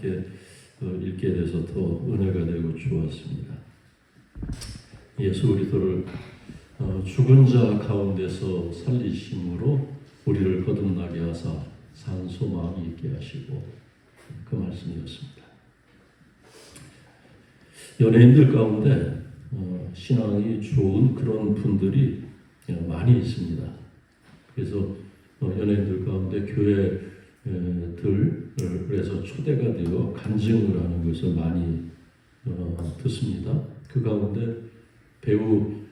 함께 읽게 돼서 더 은혜가 되고 좋았습니다. 예수 그리스도를 죽은 자 가운데서 살리심으로 우리를 거듭나게 하사 산 소망이 있게 하시고, 그 말씀이었습니다. 연예인들 가운데 신앙이 좋은 그런 분들이 많이 있습니다. 그래서 연예인들 가운데 교회들에서 초대가 되어 간증을 하는 것을 많이 듣습니다. 그 가운데 배우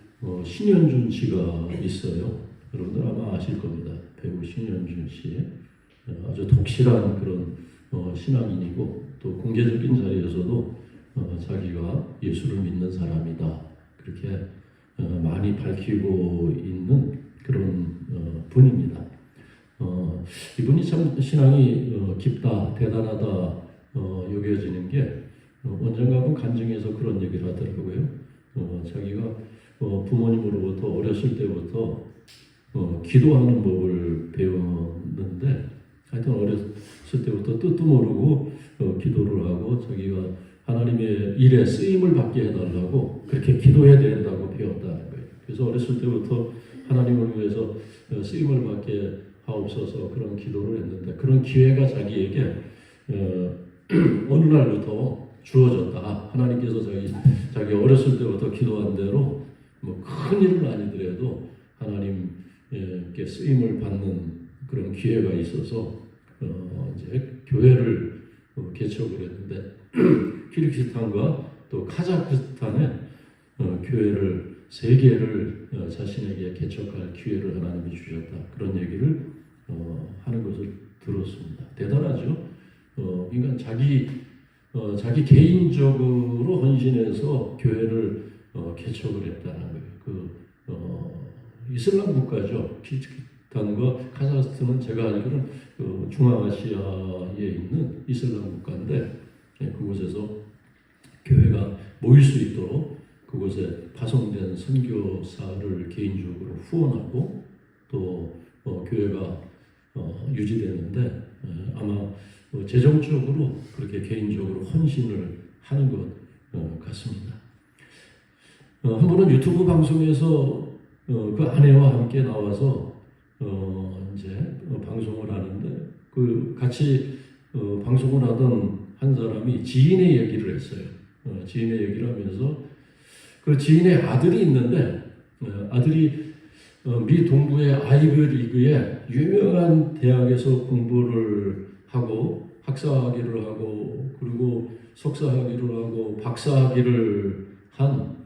신현준 씨가 있어요. 여러분들 아마 아실 겁니다. 배우 신현준 씨. 아주 독실한 그런 신앙인이고, 또 공개적인 자리에서도 자기가 예수를 믿는 사람이다, 그렇게 많이 밝히고 있는 그런 분입니다. 이분이 참 신앙이 깊다, 대단하다 여겨지는 게, 언젠가 한번 간증에서 그런 얘기를 하더라고요. 자기가 부모님으로부터 어렸을 때부터 기도하는 법을 배웠는데, 하여튼 어렸을 때부터 뜻도 모르고 기도를 하고 자기가 하나님의 일에 쓰임을 받게 해달라고 그렇게 기도해야 된다고 배웠다는 거예요. 그래서 어렸을 때부터 하나님을 위해서 쓰임을 받게 하옵소서 그런 기도를 했는데, 그런 기회가 자기에게 어느 날부터 주어졌다. 하나님께서 자기 어렸을 때부터 기도한 대로 뭐 큰 일은 아니더라도 하나님께 쓰임을 받는 그런 기회가 있어서 이제 교회를 개척을 했는데, 키르기스탄과 또 카자흐스탄에 교회를 3개를 자신에게 개척할 기회를 하나님이 주셨다, 그런 얘기를 하는 것을 들었습니다. 대단하죠. 그러니까 자기 개인적으로 헌신해서 교회를 개척을 했다는 거예요. 이슬람 국가죠. 키르기스탄과 카자흐스탄은 제가 알기로는 중앙아시아에 있는 이슬람 국가인데, 그곳에서 교회가 모일 수 있도록 그곳에 파송된 선교사를 개인적으로 후원하고, 또 교회가 유지되는데 아마 재정적으로 그렇게 개인적으로 헌신을 하는 것 같습니다. 한 번은 유튜브 방송에서 그 아내와 함께 나와서 이제 방송을 하는데, 그 같이 방송을 하던 한 사람이 지인의 얘기를 했어요. 지인의 얘기를 하면서 그 지인의 아들이 있는데, 아들이 미 동부의 아이비 리그의 유명한 대학에서 공부를 하고 학사학위를 하고 그리고 석사학위를 하고 박사학위를 한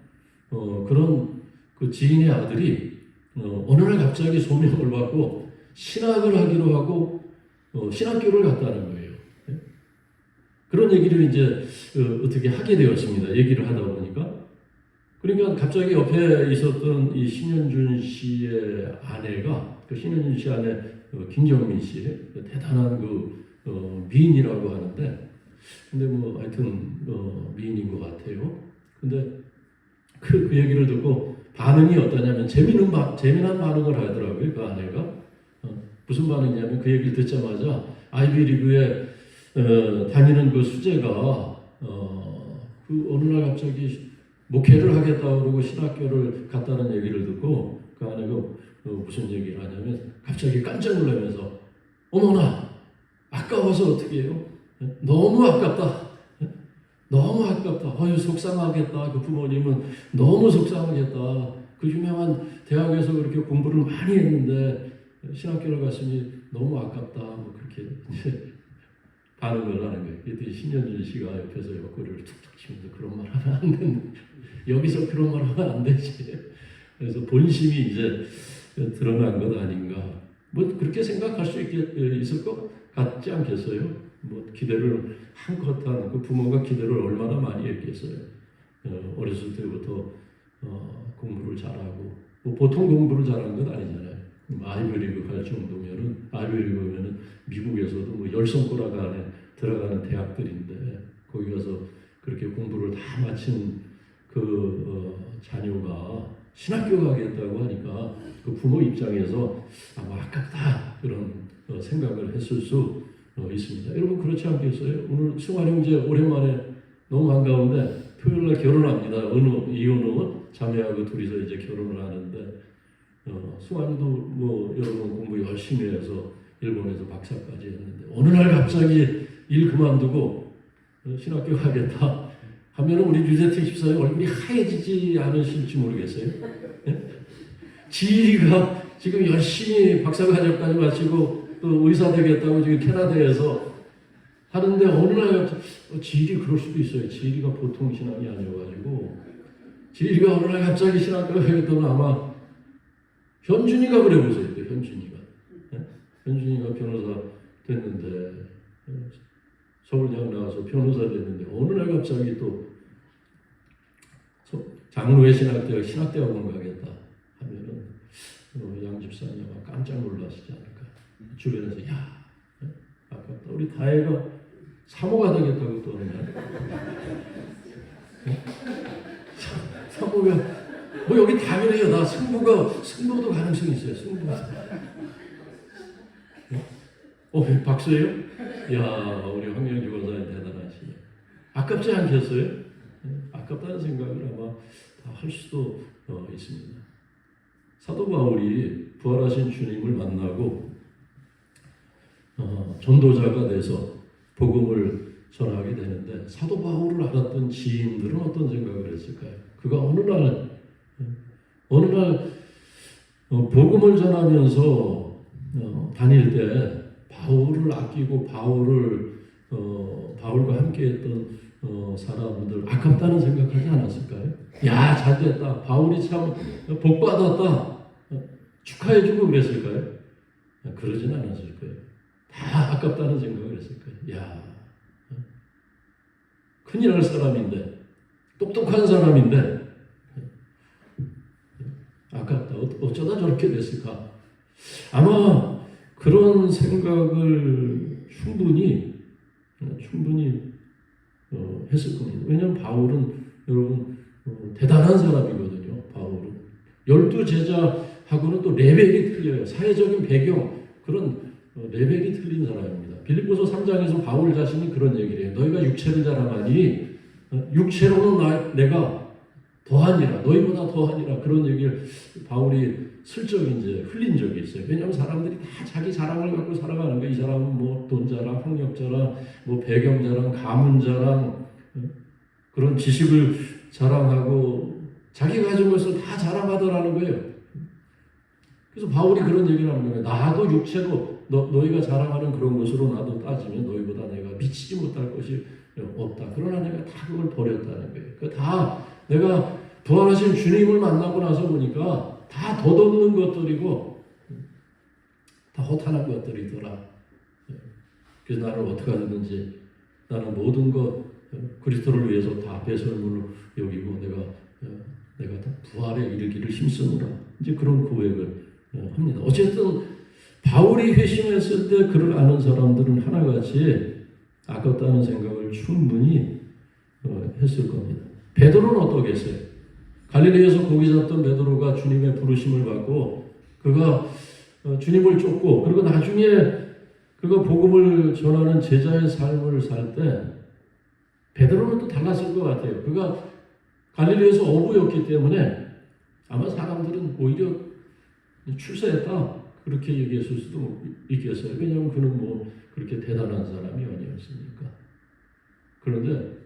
그런 그 지인의 아들이 어느 날 갑자기 소명을 받고 신학을 하기로 하고 신학교를 갔다는 거예요. 그런 얘기를 이제 어떻게 하게 되었습니다. 얘기를 하다 보니까. 그러니까 갑자기 옆에 있었던 이 신현준 씨의 아내가, 그 신현준 씨 아내 김경민 씨, 대단한 미인이라고 하는데, 근데 뭐 하여튼 미인인 것 같아요. 근데 그 얘기를 듣고 반응이 어떠냐면 재미난 반응을 하더라고요. 그 아내가 무슨 반응이냐면, 그 얘기를 듣자마자 아이비 리그에 다니는 그 수재가 그 어느 날 갑자기 목회를 하겠다고 그러고 신학교를 갔다는 얘기를 듣고, 그 아내가 무슨 얘기를 하냐면 갑자기 깜짝 놀라면서, 어머나 아까워서 어떻게 해요? 너무 아깝다. 너무 아깝다. 아유 속상하겠다. 그 부모님은 너무 속상하겠다. 그 유명한 대학에서 그렇게 공부를 많이 했는데 신학교를 갔으니 너무 아깝다. 뭐 그렇게 이제 반응을 하는 거예요. 그랬더니 신현준 씨가 옆에서 옆구리를 툭툭 치면서 그런 말 하면 안 된다. 여기서 그런 말 하면 안 되지. 그래서 본심이 이제 드러난 것 아닌가. 뭐 그렇게 생각할 수 있을 것 같지 않겠어요? 뭐 기대를 한껏 한 그 부모가 기대를 얼마나 많이 했겠어요. 어렸을 때부터 공부를 잘하고, 뭐 보통 공부를 잘하는 건 아니잖아요. 아이비리그 갈 정도면은, 아이비리그면은 미국에서도 뭐 10손가락 안에 들어가는 대학들인데, 거기 가서 그렇게 공부를 다 마친 그 자녀가 신학교 가겠다고 하니까 그 부모 입장에서 아마 아깝다 그런 생각을 했을 수 있습니다. 여러분 그렇지 않겠어요? 오늘 승환 형제 오랜만에 너무 반가운데 토요일날 결혼합니다. 이은우 자매하고 둘이서 이제 결혼을 하는데 승환이도 뭐 여러분 공부 열심히 해서 일본에서 박사까지 했는데 어느 날 갑자기 일 그만두고 신학교 가겠다 하면은 우리 유재택 집사님 얼굴이 하얘지지 않으실지 모르겠어요. 지일이가 지금 열심히 박사과정까지 마치고 또 의사 되겠다고 지금 캐나다에서 하는데 어느 날 지일이 그럴 수도 있어요. 지일이가 보통 신앙이 아니어가지고 지일이가 어느 날 갑자기 신학교 가겠다면 아마 현준이가 그래 보세요. 현준이가 현준이가 변호사 됐는데 서울대학 나와서 변호사 됐는데 어느 날 갑자기 또 장로회 신학대학원 가겠다 하면은 양 집사님 아마 깜짝 놀라시지 않을까. 주변에서 야 아깝다. 우리 다혜가 사모가 되겠다고 또 어느 날 사모가 뭐 여기 당연해요. 나 승부도 가능성이 있어요. 승부가. 박수예요? 야 우리 황영주 권사님 대단하시네. 아깝지 않겠어요? 아깝다는 생각을 아마 다 할 수도 있습니다. 사도 바울이 부활하신 주님을 만나고 전도자가 돼서 복음을 전하게 되는데 사도 바울을 알았던 지인들은 어떤 생각을 했을까요? 그가 어느 날 복음을 전하면서 다닐 때 바울을 아끼고 바울과 함께했던 사람들 아깝다는 생각하지 않았을까요? 야 잘됐다. 바울이 참 복받았다. 축하해주고 그랬을까요? 그러진 않았을 거예요. 다 아깝다는 생각을 했을 거예요. 야 큰일 날 사람인데 똑똑한 사람인데 아깝다. 어쩌다 저렇게 됐을까? 아마 그런 생각을 충분히 했을 겁니다. 왜냐하면 바울은 여러분 대단한 사람이거든요. 바울은 12제자하고는 또 레벨이 틀려요. 사회적인 배경 그런 레벨이 틀린 사람입니다. 빌립보서 3장에서 바울 자신이 그런 얘기를 해요. 너희가 육체를 자랑하니 육체로는 내가 더하니라. 너희보다 더하니라. 그런 얘기를 바울이 슬쩍 이제 흘린 적이 있어요. 왜냐하면 사람들이 다 자기 자랑을 갖고 살아가는 거예요. 이 사람은 뭐 돈 자랑, 학력 자랑, 뭐 배경 자랑, 가문 자랑, 그런 지식을 자랑하고 자기 가진 것을 다 자랑하더라는 거예요. 그래서 바울이 그런 얘기를 하는 거예요. 나도 육체로 너희가 자랑하는 그런 것으로 나도 따지면 너희보다 내가 미치지 못할 것이 없다. 그러나 내가 다 그걸 버렸다는 거예요. 그 다 내가 부활하신 주님을 만나고 나서 보니까 다 덧없는 것들이고 다 허탄한 것들이더라. 그래서 나는 어떻게 하든지 나는 모든 것 그리스도를 위해서 다 배설물로 여기고 내가 다 부활에 이르기를 힘쓰노라. 이제 그런 고백을 합니다. 어쨌든 바울이 회심했을 때 그를 아는 사람들은 하나같이 아깝다는 생각을 충분히 했을 겁니다. 베드로는 어떠겠어요? 갈릴리에서 고기 잡던 베드로가 주님의 부르심을 받고 그가 주님을 쫓고 그리고 나중에 그가 복음을 전하는 제자의 삶을 살 때 베드로는 또 달랐을 것 같아요. 그가 갈릴리에서 어부였기 때문에 아마 사람들은 오히려 출세했다 그렇게 얘기했을 수도 있겠어요. 왜냐하면 그는 뭐 그렇게 대단한 사람이 아니었으니까. 그런데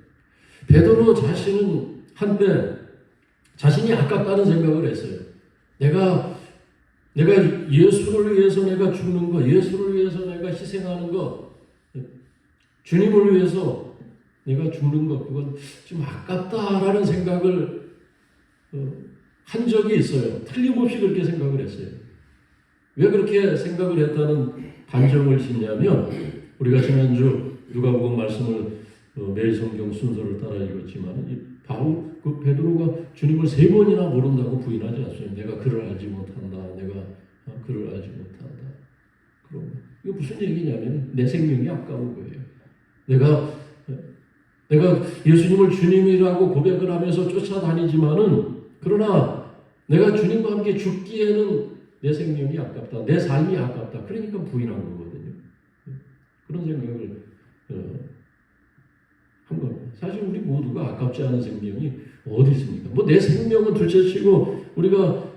베드로 자신은 한때 자신이 아깝다는 생각을 했어요. 내가 예수를 위해서 내가 죽는 것, 예수를 위해서 내가 희생하는 것, 주님을 위해서 내가 죽는 것, 그건 좀 아깝다라는 생각을 한 적이 있어요. 틀림없이 그렇게 생각을 했어요. 왜 그렇게 생각을 했다는 반정을 짓냐면 우리가 지난주 누가복음 말씀을 매일 성경 순서를 따라 읽었지만 바울 베드로가 주님을 3번이나 모른다고 부인하지 않습니다. 내가 그를 알지 못한다. 내가 그를 알지 못한다. 그럼 이거 무슨 얘기냐면 내 생명이 아까운 거예요. 내가 예수님을 주님이라고 고백을 하면서 쫓아다니지만은 그러나 내가 주님과 함께 죽기에는 내 생명이 아깝다. 내 삶이 아깝다. 그러니까 부인한 거거든요. 그런 생각을 한 겁니다. 사실 우리 모두가 아깝지 않은 생명이 어디 있습니까? 뭐 내 생명은 둘째치고 우리가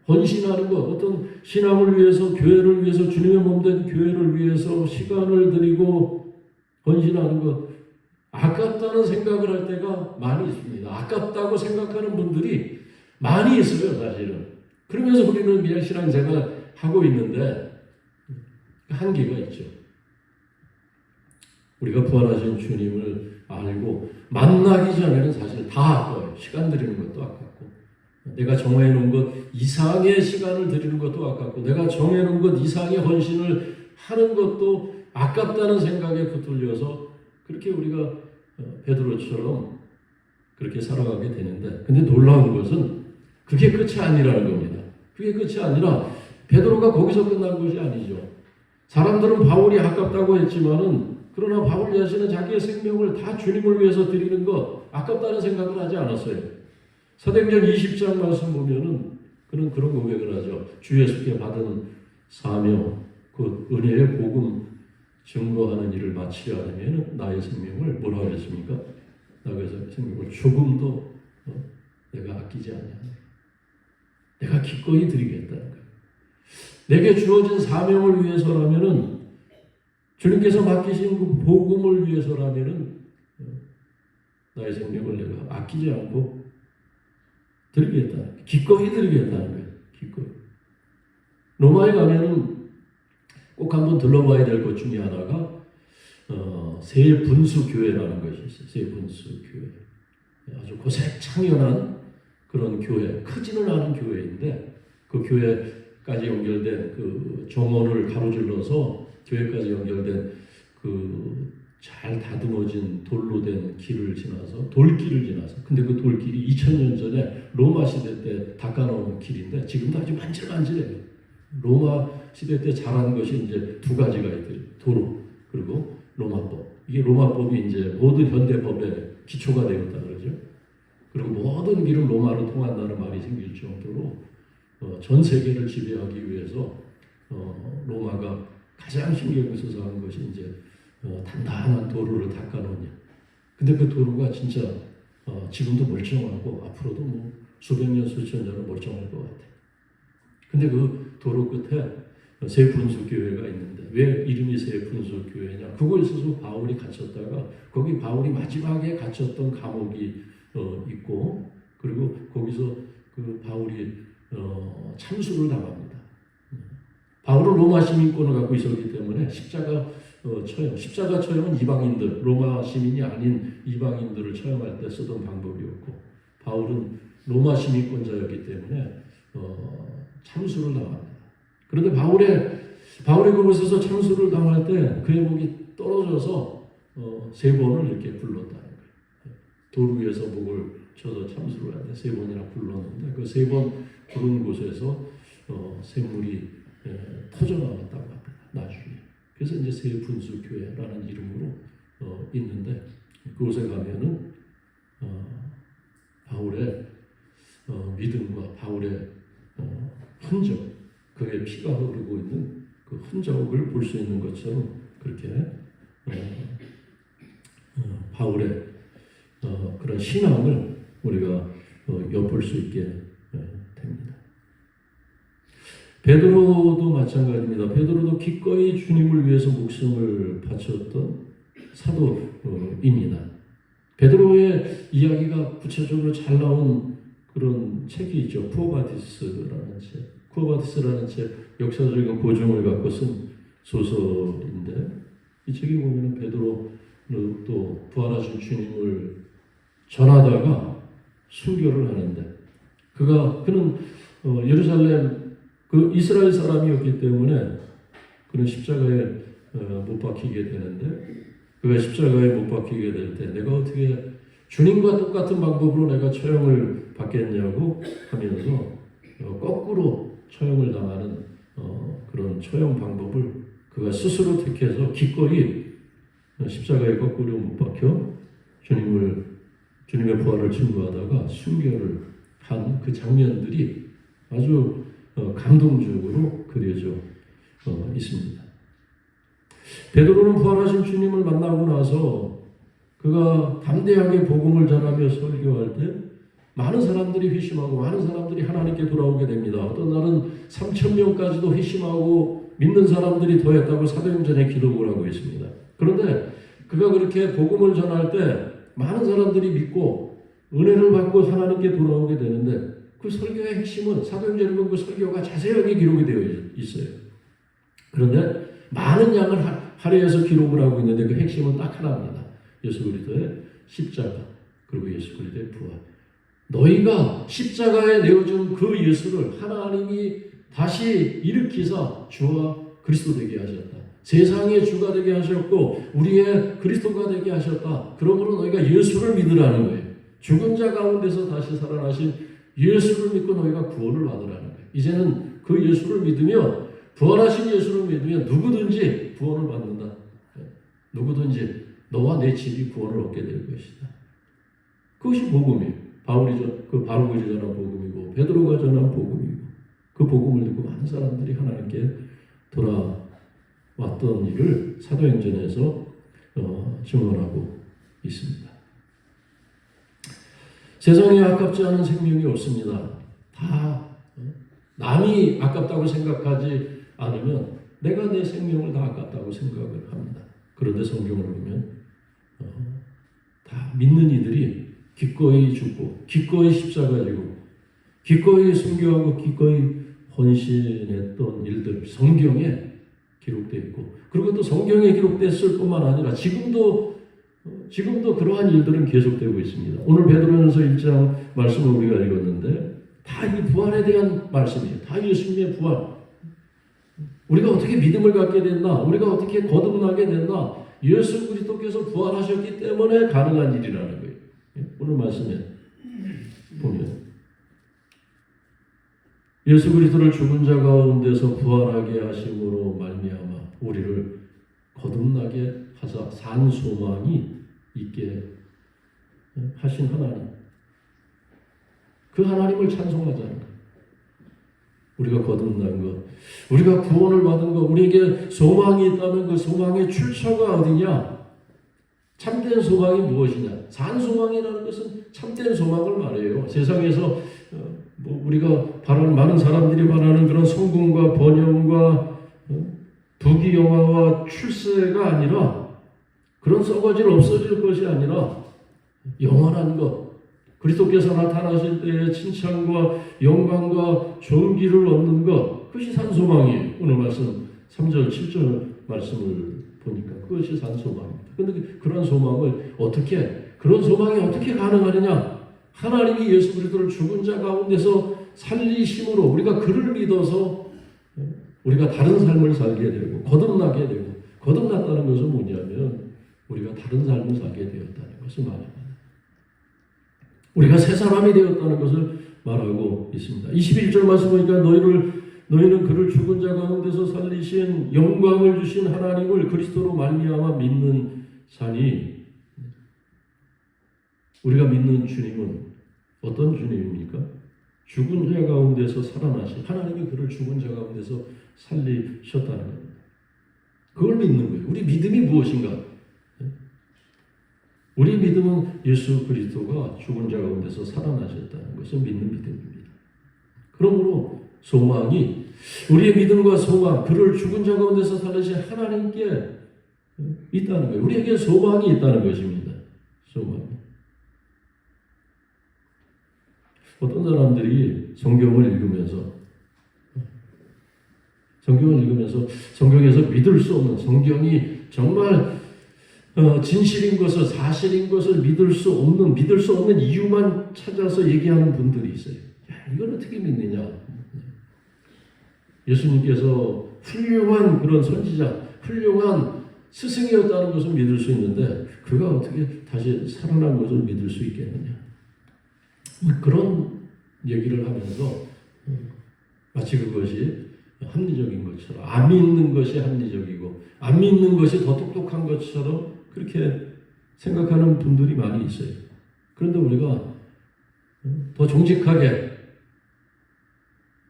헌신하는 것, 어떤 신앙을 위해서, 교회를 위해서, 주님의 몸된 교회를 위해서 시간을 들이고 헌신하는 것, 아깝다는 생각을 할 때가 많이 있습니다. 아깝다고 생각하는 분들이 많이 있어요, 사실은. 그러면서 우리는 그냥 신앙생활 하고 있는데 한계가 있죠. 우리가 부활하신 주님을 알고 만나기 전에는 사실 다 아까워요. 시간 들이는 것도 아깝고, 내가 정해놓은 것 이상의 시간을 들이는 것도 아깝고, 내가 정해놓은 것 이상의 헌신을 하는 것도 아깝다는 생각에 붙들려서 그렇게 우리가 베드로처럼 그렇게 살아가게 되는데, 근데 놀라운 것은 그게 끝이 아니라는 겁니다. 그게 끝이 아니라 베드로가 거기서 끝난 것이 아니죠. 사람들은 바울이 아깝다고 했지만은, 그러나 바울 자신은 자기의 생명을 다 주님을 위해서 드리는 것 아깝다는 생각을 하지 않았어요. 사도행전 20장 말씀 보면은 그는 그런 고백을 하죠. 주 예수께 받은 사명, 그 은혜의 복음 증거하는 일을 마치려 하면 나의 생명을 뭐라 그랬습니까? 나의 생명을 조금도 내가 아끼지 않냐. 내가 기꺼이 드리겠다는 거예요. 내게 주어진 사명을 위해서라면은, 주님께서 맡기신 그 복음을 위해서라면은 나의 생명을 내가 아끼지 않고 드리겠다. 기꺼이 드리겠다는 거예요. 기꺼이. 로마에 가면은 꼭 한번 들러봐야 될 것 중에 하나가 세 분수 교회라는 것이 있어요. 세 분수 교회. 아주 고색창연한 그런 교회, 크지는 않은 교회인데, 그 교회까지 연결된 그 정원을 가로질러서 교회까지 연결된 그 잘 다듬어진 돌로 된 길을 지나서, 돌길을 지나서, 근데 그 돌길이 2000년 전에 로마 시대 때 닦아놓은 길인데 지금도 아주 만질만질해요. 로마 시대 때 잘한 것이 이제 두 가지가 있대요. 도로, 그리고 로마법. 이게 로마법이 이제 모든 현대법의 기초가 되었다 그러죠. 그리고 모든 길은 로마로 통한다는 말이 생길 정도로 전 세계를 지배하기 위해서 로마가 가장 신경을 써서 하는 것이 이제 단단한 도로를 닦아놓냐. 근데 그 도로가 진짜 지금도 멀쩡하고 앞으로도 뭐 수백 년, 수천 년은 멀쩡할 것 같아요. 근데 그 도로 끝에 세 분수 교회가 있는데, 왜 이름이 세 분수 교회냐? 그곳에서 바울이 갇혔다가, 거기 바울이 마지막에 갇혔던 감옥이 있고, 그리고 거기서 그 바울이 참수를 당합니다. 바울은 로마 시민권을 갖고 있었기 때문에 십자가 처형은 이방인들, 로마 시민이 아닌 이방인들을 처형할 때 쓰던 방법이었고, 바울은 로마 시민권자였기 때문에 참수를 당합니다. 그런데 바울이 그곳에서 참수를 당할 때 그의 목이 떨어져서 세 번을 이렇게 불렀다는 거예요. 돌 위에서 목을 쳐서 참수를 하는데 세 번이나 불렀는데, 그 세 번 부른 곳에서 샘물이 터져나왔다고 합니다. 나중에. 그래서 이제 세 분수 교회라는 이름으로 있는데, 그곳에 가면은 바울의 믿음과 바울의 흔적, 그의 피가 흐르고 있는 그 흔적을 볼 수 있는 것처럼 그렇게 바울의 그런 신앙을 우리가 엿볼 수 있게 됩니다. 베드로도 마찬가지입니다. 베드로도 기꺼이 주님을 위해서 목숨을 바쳤던 사도입니다. 베드로의 이야기가 구체적으로 잘 나온 그런 책이 있죠. 쿠어바티스라는 책. 쿠어바티스라는 책, 역사적인 고증을 갖고 쓴 소설인데, 이 책에 보면 베드로는 또 부활하신 주님을 전하다가 순교를 하는데, 그는 예루살렘 그 이스라엘 사람이었기 때문에 그는 십자가에 못 박히게 되는데, 그가 십자가에 못 박히게 될 때 내가 어떻게 주님과 똑같은 방법으로 내가 처형을 받겠냐고 하면서 거꾸로 처형을 당하는 그런 처형 방법을 그가 스스로 택해서 기꺼이 십자가에 거꾸로 못 박혀 주님의 부활을 증거하다가 순교를 한 그 장면들이 아주 감동적으로 그려져 있습니다. 베드로는 부활하신 주님을 만나고 나서 그가 담대하게 복음을 전하며 설교할 때 많은 사람들이 회심하고 많은 사람들이 하나님께 돌아오게 됩니다. 어떤 날은 3,000명까지도 회심하고 믿는 사람들이 더했다고 사도행전에 기록을 하고 있습니다. 그런데 그가 그렇게 복음을 전할 때 많은 사람들이 믿고 은혜를 받고 하나님께 돌아오게 되는데 그 설교의 핵심은 사도행전에 보면 그 설교가 자세하게 기록이 되어 있어요. 그런데 많은 양을 할애해서 기록을 하고 있는데 그 핵심은 딱 하나입니다. 예수 그리스도의 십자가 그리고 예수 그리스도의 부활. 너희가 십자가에 내어준 그 예수를 하나님이 다시 일으키사 주와 그리스도 되게 하셨다. 세상의 주가 되게 하셨고 우리의 그리스도가 되게 하셨다. 그러므로 너희가 예수를 믿으라는 거예요. 죽은 자 가운데서 다시 살아나신 예수를 믿고 너희가 구원을 받으라는 거예요. 이제는 그 예수를 믿으면 부활하신 예수를 믿으면 누구든지 구원을 받는다. 누구든지 너와 내 집이 구원을 얻게 될 것이다. 그것이 복음이에요. 바울이 전한 복음이고 베드로가 전한 복음이고 그 복음을 듣고 많은 사람들이 하나님께 돌아왔던 일을 사도행전에서 증언하고 있습니다. 세상에 아깝지 않은 생명이 없습니다. 다 남이 아깝다고 생각하지 않으면 내가 내 생명을 다 아깝다고 생각을 합니다. 그런데 성경을 보면 다 믿는 이들이 기꺼이 죽고 기꺼이 십자가 지고 기꺼이 순교하고 기꺼이 헌신했던 일들 성경에 기록되어 있고 그리고 또 성경에 기록됐을 뿐만 아니라 지금도 그러한 일들은 계속되고 있습니다. 오늘 베드로전서 1장 말씀을 우리가 읽었는데 다 이 부활에 대한 말씀이에요. 다 예수님의 부활. 우리가 어떻게 믿음을 갖게 됐나? 우리가 어떻게 거듭나게 됐나? 예수 그리스도께서 부활하셨기 때문에 가능한 일이라는 거예요. 오늘 말씀에 보면 예수 그리스도를 죽은 자 가운데서 부활하게 하심으로 말미암아 우리를 거듭나게 하사 산 소망이 있게 하신 하나님, 그 하나님을 찬송하자는 것. 우리가 거듭난 것, 우리가 구원을 받은 것, 우리에게 소망이 있다면 그 소망의 출처가 어디냐? 참된 소망이 무엇이냐? 산 소망이라는 것은 참된 소망을 말해요. 세상에서 우리가 바라는 많은 사람들이 바라는 그런 성공과 번영과 부귀영화와 출세가 아니라 그런 썩어질 없어질 것이 아니라 영원한 것, 그리스도께서 나타나실 때의 칭찬과 영광과 존귀를 얻는 것, 그것이 산소망이에요. 오늘 말씀 3절 7절 말씀을 보니까 그것이 산소망입니다. 그런데 그런 소망을 그런 소망이 어떻게 가능하느냐? 하나님이 예수 그리스도를 죽은 자 가운데서 살리심으로 우리가 그를 믿어서 우리가 다른 삶을 살게 되고 거듭나게 되고, 거듭났다는 것은 뭐냐면 우리가 다른 삶을 살게 되었다는 것을 말합니다. 우리가 새 사람이 되었다는 것을 말하고 있습니다. 21절 말씀 보니까 너희는 그를 죽은 자 가운데서 살리신 영광을 주신 하나님을 그리스도로 말미암아 믿는 자니, 우리가 믿는 주님은 어떤 주님입니까? 죽은 자 가운데서 살아나신 하나님이 그를 죽은 자 가운데서 살리셨다는 겁니다. 그걸 믿는 거예요. 우리 믿음이 무엇인가? 우리 믿음은 예수 그리스도가 죽은 자 가운데서 살아나셨다는 것을 믿는 믿음입니다. 그러므로 소망이, 우리의 믿음과 소망, 그를 죽은 자 가운데서 살리신 하나님께 있다는 거예요. 우리에게 소망이 있다는 것입니다. 소망이. 어떤 사람들이 성경을 읽으면서 성경에서 믿을 수 없는, 성경이 정말 진실인 것을, 사실인 것을 믿을 수 없는 이유만 찾아서 얘기하는 분들이 있어요. 야, 이걸 어떻게 믿느냐? 예수님께서 훌륭한 그런 선지자, 훌륭한 스승이었다는 것을 믿을 수 있는데 그가 어떻게 다시 살아난 것을 믿을 수 있겠느냐? 그런 얘기를 하면서 마치 그것이 합리적인 것처럼, 안 믿는 것이 합리적이고 안 믿는 것이 더 똑똑한 것처럼 그렇게 생각하는 분들이 많이 있어요. 그런데 우리가 더 정직하게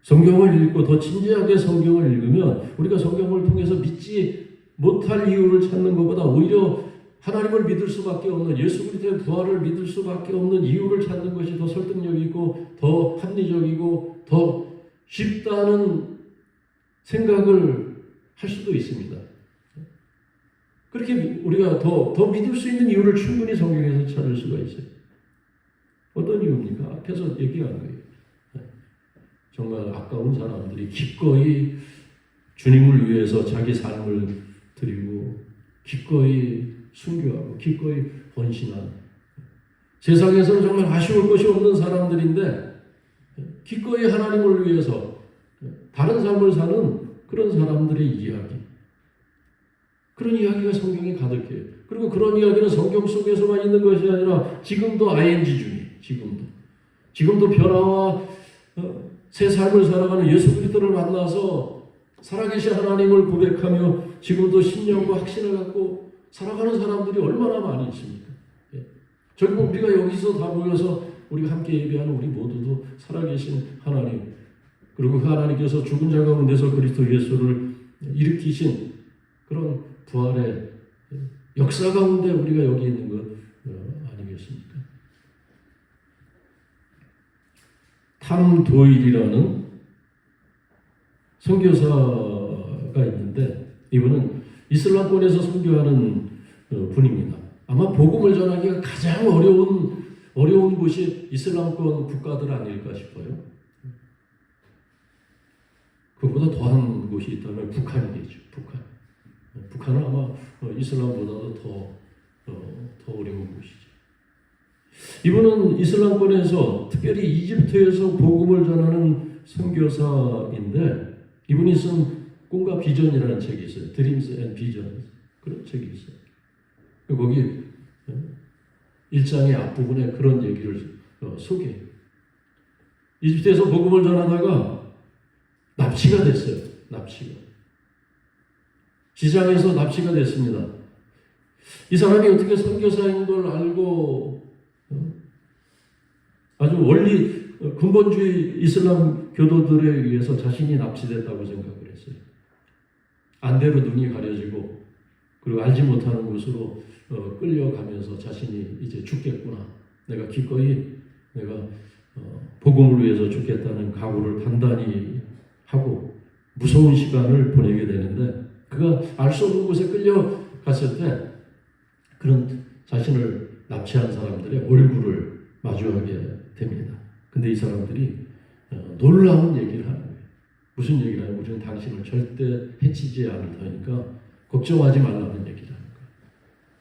성경을 읽고 더 진지하게 성경을 읽으면 우리가 성경을 통해서 믿지 못할 이유를 찾는 것보다 오히려 하나님을 믿을 수밖에 없는, 예수 그리스도의 부활을 믿을 수밖에 없는 이유를 찾는 것이 더 설득력 있고 더 합리적이고 더 쉽다는 생각을 할 수도 있습니다. 그렇게 우리가 더 믿을 수 있는 이유를 충분히 성경에서 찾을 수가 있어요. 어떤 이유입니까? 앞에서 얘기한 거예요. 정말 아까운 사람들이 기꺼이 주님을 위해서 자기 삶을 드리고 기꺼이 순교하고 기꺼이 헌신하는, 세상에서는 정말 아쉬울 것이 없는 사람들인데 기꺼이 하나님을 위해서 다른 삶을 사는 그런 사람들의 이야기, 그런 이야기가 성경에 가득해요. 그리고 그런 이야기는 성경 속에서만 있는 것이 아니라 지금도 ING 중에 지금도 변화와 새 삶을 살아가는 예수 그리스도를 만나서 살아계신 하나님을 고백하며 지금도 신념과 확신을 갖고 살아가는 사람들이 얼마나 많이 있습니까? 결국 우리가 여기서 다 모여서 우리가 함께 예배하는 우리 모두도 살아계신 하나님, 그리고 그 하나님께서 죽은 자 가운데서 그리스도 예수를 일으키신 그런 부활의 역사 가운데 우리가 여기 있는 것 아니겠습니까? 탐 도일이라는 선교사가 있는데 이분은 이슬람권에서 선교하는 분입니다. 아마 복음을 전하기가 가장 어려운 곳이 이슬람권 국가들 아닐까 싶어요. 그보다 더한 곳이 있다면 북한이겠죠. 북한은 아마 이슬람보다도 더 어려운 곳이죠. 이분은 이슬람권에서 특별히 이집트에서 복음을 전하는 선교사인데 이분이 쓴 꿈과 비전이라는 책이 있어요. Dreams and Visions. 그런 책이 있어요. 거기 1장의 앞부분에 그런 얘기를 소개해요. 이집트에서 복음을 전하다가 납치가 됐어요. 시장에서 납치가 됐습니다. 이 사람이 어떻게 선교사인 걸 알고 아주 근본주의 이슬람 교도들에 의해서 자신이 납치됐다고 생각을 했어요. 안대로 눈이 가려지고 그리고 알지 못하는 곳으로 끌려가면서 자신이 이제 죽겠구나. 내가 기꺼이 복음을 위해서 죽겠다는 각오를 단단히 하고 무서운 시간을 보내게 되는데 그가 알 수 없는 곳에 끌려갔을 때 그런 자신을 납치한 사람들의 얼굴을 마주하게 됩니다. 근데 이 사람들이 놀라운 얘기를 하는 거예요. 무슨 얘기를 하냐면 우리는 당신을 절대 해치지 않을 테니까 걱정하지 말라는 얘기를 하는 거예요.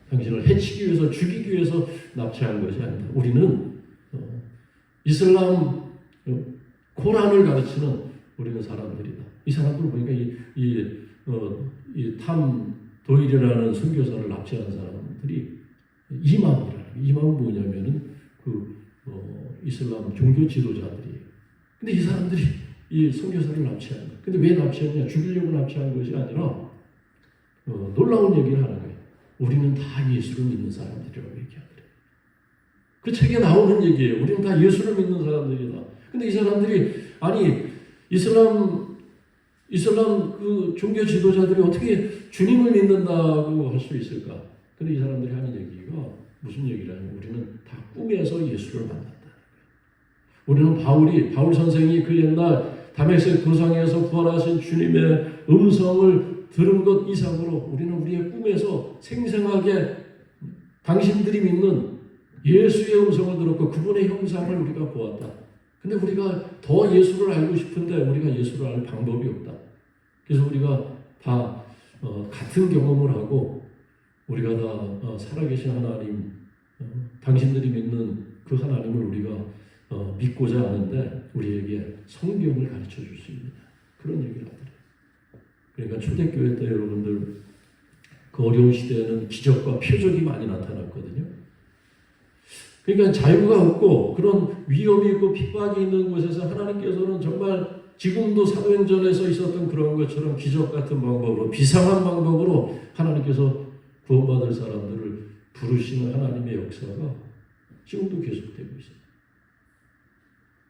당신을 해치기 위해서 죽이기 위해서 납치한 것이 아니다. 우리는 이슬람 코란을 가르치는 우리는 사람들이다. 이 사람들 보니까 이 탐 도일이라는 선교사를 납치한 사람들이 이맘은 뭐냐면은 이슬람 종교 지도자들이에요. 근데 이 사람들이 이 선교사를 납치한 거예요. 근데 왜 납치했냐? 죽이려고 납치한 것이 아니라 놀라운 얘기를 하는 거예요. 우리는 다 예수를 믿는 사람들이라고 얘기하더래요. 그 책에 나오는 얘기예요. 우리는 다 예수를 믿는 사람들이다. 근데 이 사람들이 이슬람 그 종교 지도자들이 어떻게 주님을 믿는다고 할 수 있을까? 근데 이 사람들이 하는 얘기가 무슨 얘기를 하냐면 우리는 다 꿈에서 예수를 만났다. 우리는 바울 선생이 그 옛날 다메섹 도상에서 부활하신 주님의 음성을 들은 것 이상으로 우리는 우리의 꿈에서 생생하게 당신들이 믿는 예수의 음성을 들었고 그분의 형상을 우리가 보았다. 근데 우리가 더 예수를 알고 싶은데 우리가 예수를 알 방법이 없다. 그래서 우리가 다 같은 경험을 하고 우리가 다 살아계신 하나님, 당신들이 믿는 그 하나님을 우리가 믿고자 하는데 우리에게 성경을 가르쳐 줄 수 있느냐. 그런 얘기를 하더래요. 그러니까 초대교회 때 여러분들 그 어려운 시대에는 기적과 표적이 많이 나타났거든요. 그러니까 자유가 없고 그런 위협이 있고 핍박이 있는 곳에서 하나님께서는 정말 지금도 사도행전에서 있었던 그런 것처럼 기적 같은 방법으로 비상한 방법으로 하나님께서 구원받을 사람들을 부르시는 하나님의 역사가 지금도 계속되고 있어요.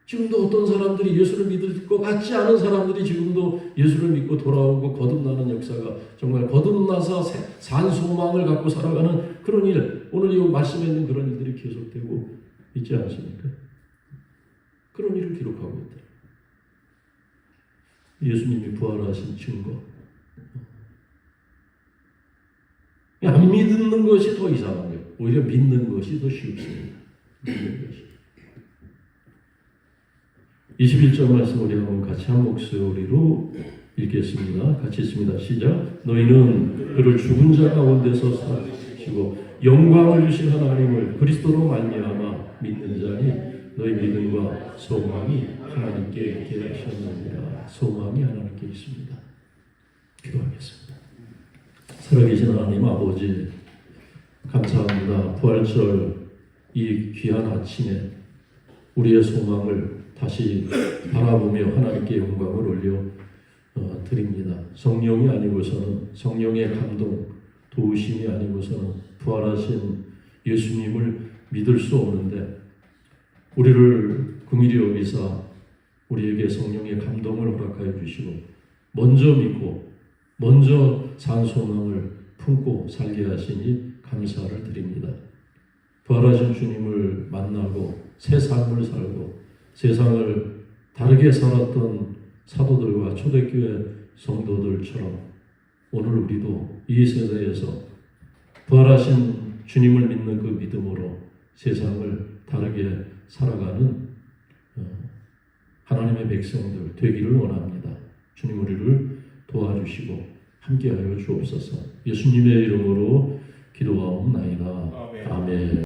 지금도 어떤 사람들이 예수를 믿을 것 같지 않은 사람들이 지금도 예수를 믿고 돌아오고 거듭나는 역사가 정말 거듭나서 산 소망을 갖고 살아가는 그런 일, 오늘 이 말씀에 있는 그런 일들이 계속되고 있지 않습니까? 그런 일을 기록하고 있다. 예수님이 부활하신 증거. 안 믿는 것이 더 이상한 거예요. 오히려 믿는 것이 더 쉽습니다. 믿는 것이. 21절 말씀 우리 한번 같이 한 목소리로 읽겠습니다. 같이 읽습니다. 시작. 너희는 그를 죽은 자 가운데서 살리시고 영광을 주신 하나님을 그리스도로 말미암아 믿는 자니 너희 믿음과 소망이 하나님께 있게 하셨느니라. 소망이 하나님께 있습니다. 기도하겠습니다. 살아계신 하나님 아버지, 감사합니다. 부활절 이 귀한 아침에 우리의 소망을 다시 바라보며 하나님께 영광을 올려 드립니다. 성령이 아니고서는, 성령의 감동, 도우심이 아니고서는 부활하신 예수님을 믿을 수 없는데, 우리를 긍휼히 여기사 우리에게 성령의 감동을 허락하여 주시고 먼저 믿고 먼저 산 소망을 품고 살게 하시니 감사를 드립니다. 부활하신 주님을 만나고 새 삶을 살고 세상을 다르게 살았던 사도들과 초대교회 성도들처럼 오늘 우리도 이 세대에서 부활하신 주님을 믿는 그 믿음으로 세상을 다르게 살아가는 하나님의 백성들 되기를 원합니다. 주님 우리를 도와주시고 함께하여 주옵소서. 예수님의 이름으로 기도하옵나이다. 아멘.